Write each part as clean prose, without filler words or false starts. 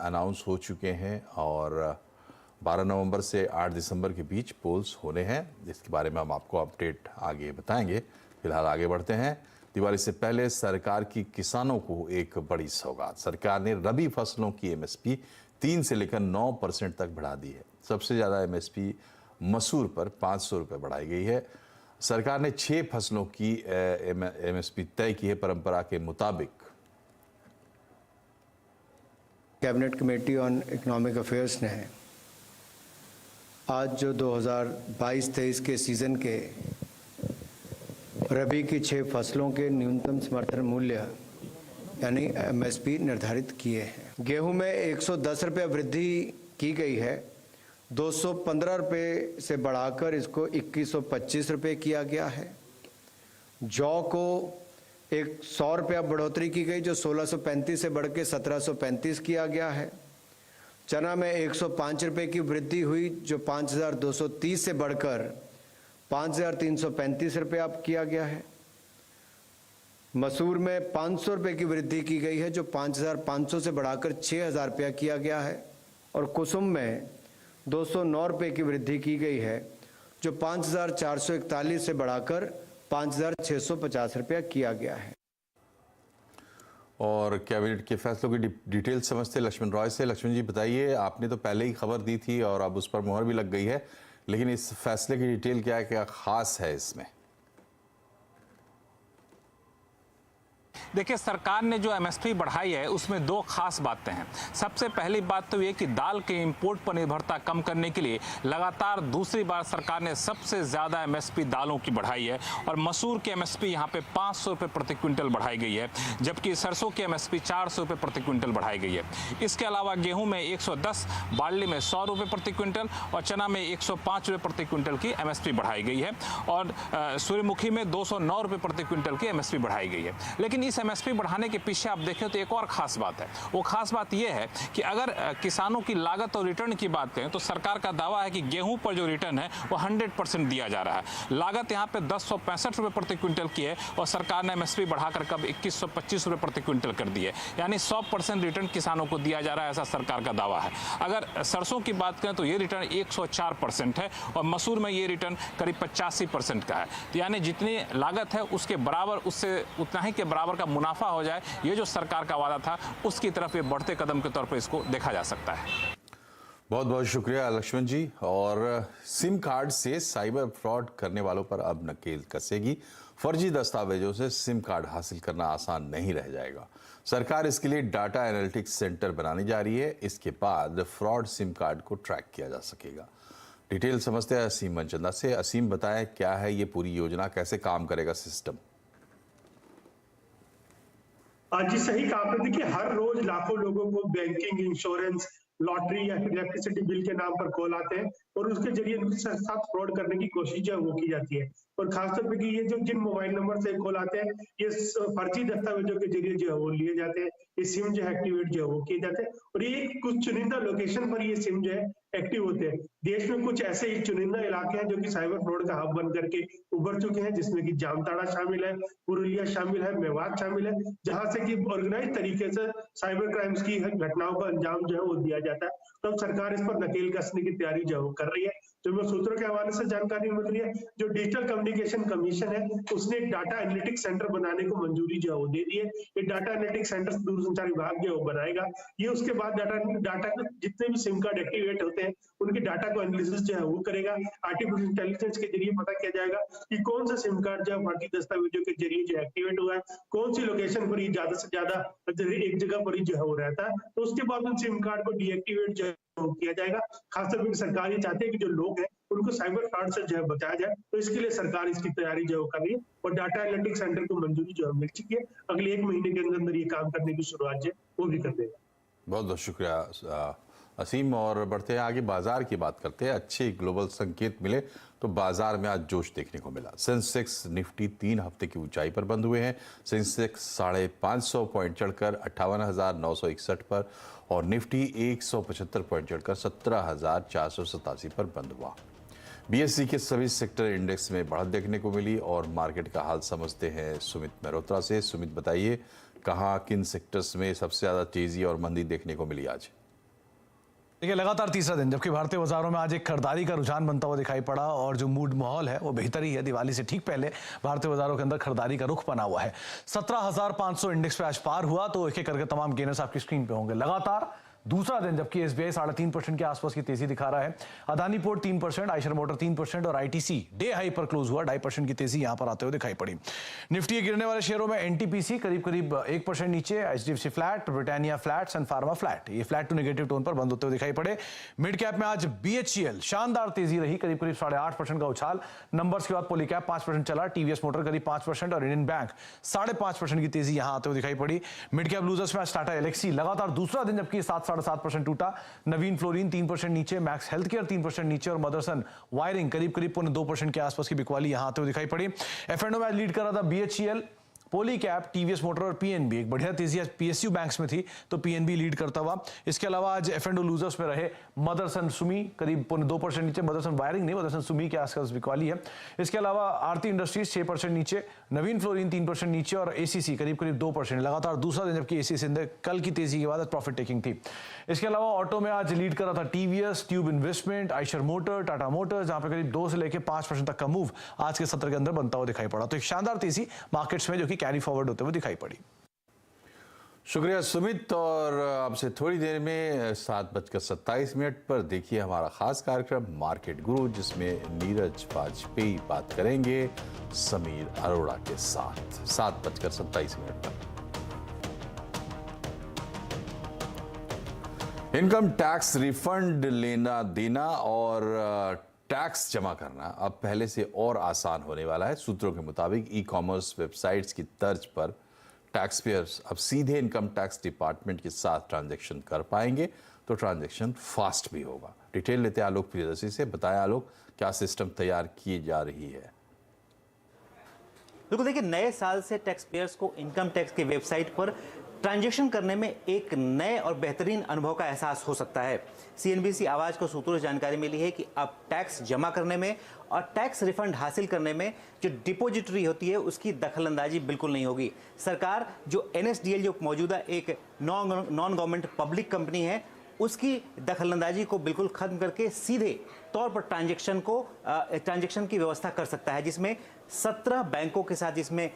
Announce हो चुके हैं और 12 नवंबर से 8 दिसंबर के बीच पोल्स होने हैं। इसके बारे में हम आपको अपडेट आगे बताएंगे। फिलहाल आगे बढ़ते हैं। दिवाली से पहले सरकार की किसानों को एक बड़ी सौगात। सरकार ने रबी फसलों की एमएसपी 3 से लेकर 9% तक बढ़ा दी है। सबसे ज़्यादा एमएसपी मसूर पर 500 रुपये बढ़ाई गई है। सरकार ने 6 फसलों की एमएसपी तय की है। परंपरा के मुताबिक cabinet committee on economic affairs ने आज जो 2022-23 के सीज़न के रबी की 6 फसलों के न्यूनतम समर्थन मूल्य यानी एमएसपी निर्धारित किए हैं। गेहूं में 110 रुपये वृद्धि की गई है। 215 रुपये से बढ़ाकर इसको 2125 रुपये किया गया है। जौ को 100 रुपया बढ़ोतरी की गई जो 1635 से बढ़ के 1735 किया गया है। चना में 105 रुपये की वृद्धि हुई जो 5230 से बढ़कर 5335 रुपये अब किया गया है। मसूर में 500 रुपये की वृद्धि की गई है जो 5500 से बढ़ाकर 6000 रुपया किया गया है। और कुसुम में 209 रुपये की वृद्धि की गई है जो 5441 से बढ़ाकर 5650 रुपया किया गया है। और कैबिनेट के फैसलों की डिटेल समझते लक्ष्मण रॉय से। लक्ष्मण जी बताइए, आपने तो पहले ही खबर दी थी और अब उस पर मुहर भी लग गई है, लेकिन इस फैसले की डिटेल क्या है, क्या खास है इसमें? देखिए, सरकार ने जो एमएसपी बढ़ाई है उसमें 2 खास बातें हैं। सबसे पहली बात तो ये कि दाल के इंपोर्ट पर निर्भरता कम करने के लिए लगातार दूसरी बार सरकार ने सबसे ज़्यादा एमएसपी दालों की बढ़ाई है और मसूर की एमएसपी यहाँ पे 500 रुपये प्रति क्विंटल बढ़ाई गई है, जबकि सरसों की एमएसपी 400 रुपये प्रति क्विंटल बढ़ाई गई है। इसके अलावा गेहूँ में 110, बार्ली में 100 रुपये प्रति क्विंटल और चना में 105 रुपये प्रति क्विंटल की एमएसपी बढ़ाई गई है और सूर्यमुखी में 209 रुपये प्रति क्विंटल की एमएसपी बढ़ाई गई है। लेकिन इस एमएसपी बढ़ाने के पीछे आप देखें तो एक और खास बात है। वो खास बात यह है कि अगर किसानों की लागत और रिटर्न की बात करें तो सरकार का दावा है कि गेहूं पर जो रिटर्न है वो 100% दिया जा रहा है। लागत यहां पे 1065 रुपये प्रति क्विंटल की है और सरकार ने एमएसपी बढ़ाकर कब 2125 रुपये प्रति क्विंटल कर दी है, यानी 100% रिटर्न किसानों को दिया जा रहा है, ऐसा सरकार का दावा है। अगर सरसों की बात करें तो ये रिटर्न 104% है और मसूर में ये रिटर्न करीब 85% का है। तो यानी जितनी लागत है उसके बराबर, उससे उतना ही के बराबर का मुनाफा हो जाए, ये जो सरकार का वादा था उसकी तरफ ये बढ़ते कदम के तौर पर इसको देखा जा सकता है। बहुत बहुत शुक्रिया लक्ष्मण जी। और सिम कार्ड से साइबर फ्रॉड करने वालों पर अब नकेल कसेगी। फर्जी दस्तावेजों से सिम कार्ड हासिल करना आसान नहीं रह जाएगा। सरकार इसके लिए डाटा एनालिटिक्स सेंटर बनाने जा रही है। इसके बाद फ्रॉड सिम कार्ड को ट्रैक किया जा सकेगा। डिटेल समझते हैं असीम मनचंदा से। असीम, बताएं क्या है ये पूरी योजना, कैसे काम करेगा सिस्टम? जी सही कहा आपने। देखिए, हर रोज लाखों लोगों को बैंकिंग, इंश्योरेंस, लॉटरी या फिर इलेक्ट्रिसिटी बिल के नाम पर कॉल आते हैं और उसके जरिए उनके साथ फ्रॉड करने की कोशिश जो है वो की जाती है। और खासतौर पे कि ये जो जिन मोबाइल नंबर से कॉल आते हैं ये फर्जी दस्तावेजों के जरिए जो है वो लिए जाते हैं। ये सिम जो है एक्टिवेट जो है वो किए जाते हैं और ये कुछ चुनिंदा लोकेशन पर ये सिम जो है एक्टिव होते हैं। देश में कुछ ऐसे ही चुनिंदा इलाके हैं जो कि साइबर फ्रॉड का हब बन करके उभर चुके हैं, जिसमें कि जामताड़ा शामिल है, पुरुलिया शामिल है, मेवात शामिल है, जहां से कि ऑर्गेनाइज तरीके से साइबर क्राइम्स की घटनाओं का अंजाम जो है वो दिया जाता है। तो सरकार इस पर नकेल कसने की तैयारी जो है कर रही है। जो मैं सूत्रों के हवाले से जानकारी मिल रही है, जो डिजिटल कम्युनिकेशन कमीशन है उसने एक डाटा एनालिटिक्स सेंटर बनाने को मंजूरी जो है वो दे दी है। ये डाटा एनालिटिक्स सेंटर दूरसंचार विभाग जो है वो बनाएगा। ये उसके बाद डाटा जितने भी सिम कार्ड एक्टिवेट होते हैं उनके डाटा को एनालिसिस जो है वो करेगा। आर्टिफिशियल इंटेलिजेंस के जरिए पता किया जाएगा कि कौन सा सिम कार्ड जो है फर्जी दस्तावेजों के जरिए जो एक्टिवेट हुआ है, कौन सी लोकेशन पर ये ज्यादा से ज्यादा एक जगह पर ही जो है वो रहता है। तो उसके बाद उन सिम कार्ड को डीएक्टिवेट जो किया जाएगा। खासतौर पर सरकार ये चाहती है कि जो लोग हैं उनको साइबर फ्रॉड से जो है बचाया जाए, तो इसके लिए सरकार इसकी तैयारी जो कर रही है और डाटा एनालिटिक्स सेंटर को मंजूरी जो मिल चुकी है। अगले 1 महीने के अंदर ये काम करने की शुरुआत जो वो भी कर देगा। बहुत बहुत शुक्रिया असीम। और बढ़ते हैं आगे, बाजार की बात करते हैं। अच्छे ग्लोबल संकेत मिले तो बाजार में आज जोश देखने को मिला। सेंसेक्स निफ्टी 3 हफ्ते की ऊंचाई पर बंद हुए हैं। सेंसेक्स 550 पॉइंट चढ़कर 58,961 पर और निफ्टी 175 पॉइंट चढ़कर 17,487 पर बंद हुआ। बीएसई के सभी सेक्टर इंडेक्स में बढ़त देखने को मिली और मार्केट का हाल समझते हैं सुमित मेहरोत्रा से। सुमित, बताइए कहाँ किन सेक्टर्स में सबसे ज़्यादा तेजी और मंदी देखने को मिली आज? देखिए, लगातार तीसरा दिन जबकि भारतीय बाजारों में आज एक खरीदारी का रुझान बनता हुआ दिखाई पड़ा और जो मूड माहौल है वो बेहतर ही है। दिवाली से ठीक पहले भारतीय बाजारों के अंदर खरीदारी का रुख बना हुआ है। 17,500 इंडेक्स पे आज पार हुआ, तो एक एक करके तमाम गेनर्स आपकी स्क्रीन पे होंगे। लगातार दूसरा दिन जबकि एसबीआई 3.5% के आसपास की तेजी दिखा रहा है। अदानी पोर्ट 3%, आइशर मोटर 3% और आईटीसी डे हाई पर क्लोज हुआ। 2.5% की तेजी यहां पर आते हुए दिखाई पड़ी। निफ्टी के गिरने वाले शेयरों में एनटीपीसी करीब 1% नीचे, एचडीएफसी फ्लैट, ब्रिटानिया फ्लैट, सन फार्मा फ्लैट, ये फ्लैट टू नेगेटिव टोन पर बंद होते हुए दिखाई पड़े। मिड कैप में आज बीएचईएल शानदार तेजी रही, करीब 8.5% का उछाल। नंबर्स के बाद पॉलीकैब 5% चला, टीवीएस मोटर करीब 5% और इंडियन बैंक 5.5% की तेजी यहां आते हुए दिखाई पड़ी। मिड कैप लूजर्स में आज टाटा एलेक्सी लगातार दूसरा दिन जबकि 7.5% टूटा। नवीन फ्लोरीन 3% नीचे, मैक्स हेल्थ केयर 3% नीचे और मदरसन वायरिंग करीब 2% के आसपास की बिकवाली यहां आते हुए दिखाई पड़ी। एफएनओ में लीड कर रहा था बीएचईएल, पॉलीकैब, टीवीएस मोटर और पीएनबी। एक बढ़िया तेजी आज पीएसयू बैंक्स में थी, तो पीएनबी लीड करता हुआ। इसके अलावा आज एफएनओ लूजर्स में रहे मदरसन सुमी करीब 2% नीचे, मदरसन वायरिंग नहीं, मदरसन सुमी के आसपास बिकवाली है। इसके अलावा आरती इंडस्ट्रीज 6% नीचे, नवीन फ्लोरीन 3% नीचे और एसीसी करीब 2%। लगातार दूसरा दिन जबकि एसीसी ने कल की तेजी के बाद प्रॉफिट टेकिंग थी। इसके अलावा ऑटो में आज लीड कर रहा था TVS, tube investment, Eicher motor, Tata Motors, जहां पे करीब 2 से लेकर 5% तक का मूव आज के सत्र के अंदर बनता हुआ दिखाई पड़ा। तो एक शानदार तेजी मार्केट्स में जो कि कैरी फॉरवर्ड होते हुए दिखाई पड़ी। शुक्रिया सुमित। और आपसे थोड़ी देर में 7:27 पर देखिए हमारा खास कार्यक्रम मार्केट गुरु, जिसमें नीरज वाजपेयी बात करेंगे समीर अरोड़ा के साथ 7:27 पर। इनकम टैक्स रिफंड लेना देना और टैक्स जमा करना अब पहले से और आसान होने वाला है। सूत्रों के मुताबिक ई कॉमर्स वेबसाइट्स की तर्ज पर टैक्स पेयर्स अब सीधे इनकम टैक्स डिपार्टमेंट के साथ ट्रांजैक्शन कर पाएंगे, तो ट्रांजैक्शन फास्ट भी होगा। डिटेल लेते हैं आलोक प्रियदर्शी से। बताया आलोक, क्या सिस्टम तैयार की जा रही है? बिल्कुल, देखिए, नए साल से टैक्स पेयर्स को इनकम टैक्स की वेबसाइट पर ट्रांजैक्शन करने में एक नए और बेहतरीन अनुभव का एहसास हो सकता है। सीएनबीसी आवाज को सूत्रों से जानकारी मिली है कि अब टैक्स जमा करने में और टैक्स रिफंड हासिल करने में जो डिपॉजिटरी होती है उसकी दखलंदाजी बिल्कुल नहीं होगी। सरकार जो एनएसडीएल जो मौजूदा एक नॉन गवर्नमेंट पब्लिक कंपनी है, उसकी दखलंदाजी को बिल्कुल खत्म करके सीधे तौर पर ट्रांजैक्शन की व्यवस्था कर सकता है, जिसमें 17 बैंकों के साथ, जिसमें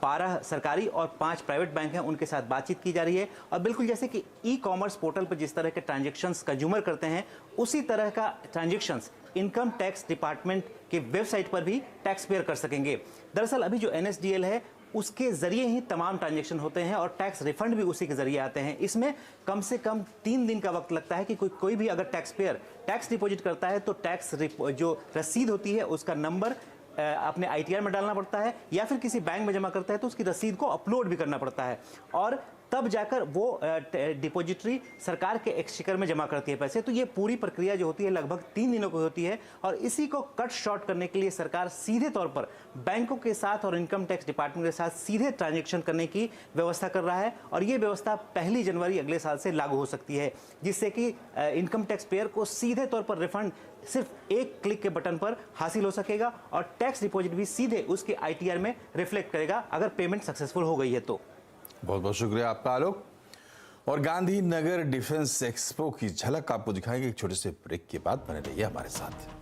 12 सरकारी और 5 प्राइवेट बैंक हैं, उनके साथ बातचीत की जा रही है। और बिल्कुल जैसे कि ई कॉमर्स पोर्टल पर जिस तरह के ट्रांजैक्शंस कंज्यूमर करते हैं, उसी तरह का ट्रांजैक्शंस इनकम टैक्स डिपार्टमेंट के वेबसाइट पर भी टैक्स पेयर कर सकेंगे। दरअसल अभी जो एनएसडीएल है उसके जरिए ही तमाम ट्रांजैक्शन होते हैं और टैक्स रिफंड भी उसी के जरिए आते हैं। इसमें कम से कम 3 दिन का वक्त लगता है कि कोई भी अगर टैक्स पेयर टैक्स डिपॉजिट करता है तो टैक्स जो रसीद होती है उसका नंबर अपने आईटीआर में डालना पड़ता है, या फिर किसी बैंक में जमा करता है तो उसकी रसीद को अपलोड भी करना पड़ता है, और तब जाकर वो डिपॉजिटरी सरकार के एक्सचेकर में जमा करती है पैसे। तो ये पूरी प्रक्रिया जो होती है लगभग 3 दिनों की होती है, और इसी को कट शॉर्ट करने के लिए सरकार सीधे तौर पर बैंकों के साथ और इनकम टैक्स डिपार्टमेंट के साथ सीधे ट्रांजैक्शन करने की व्यवस्था कर रहा है। और ये व्यवस्था 1 जनवरी अगले साल से लागू हो सकती है, जिससे कि इनकम टैक्स पेयर को सीधे तौर पर रिफंड सिर्फ एक क्लिक के बटन पर हासिल हो सकेगा, और टैक्स डिपॉजिट भी सीधे उसके आईटीआर में रिफ्लेक्ट करेगा अगर पेमेंट सक्सेसफुल हो गई है तो। बहुत बहुत शुक्रिया आपका आलोक। और गांधीनगर डिफेंस एक्सपो की झलक आपको दिखाएंगे एक छोटे से ब्रेक के बाद। बने रहिए हमारे साथ।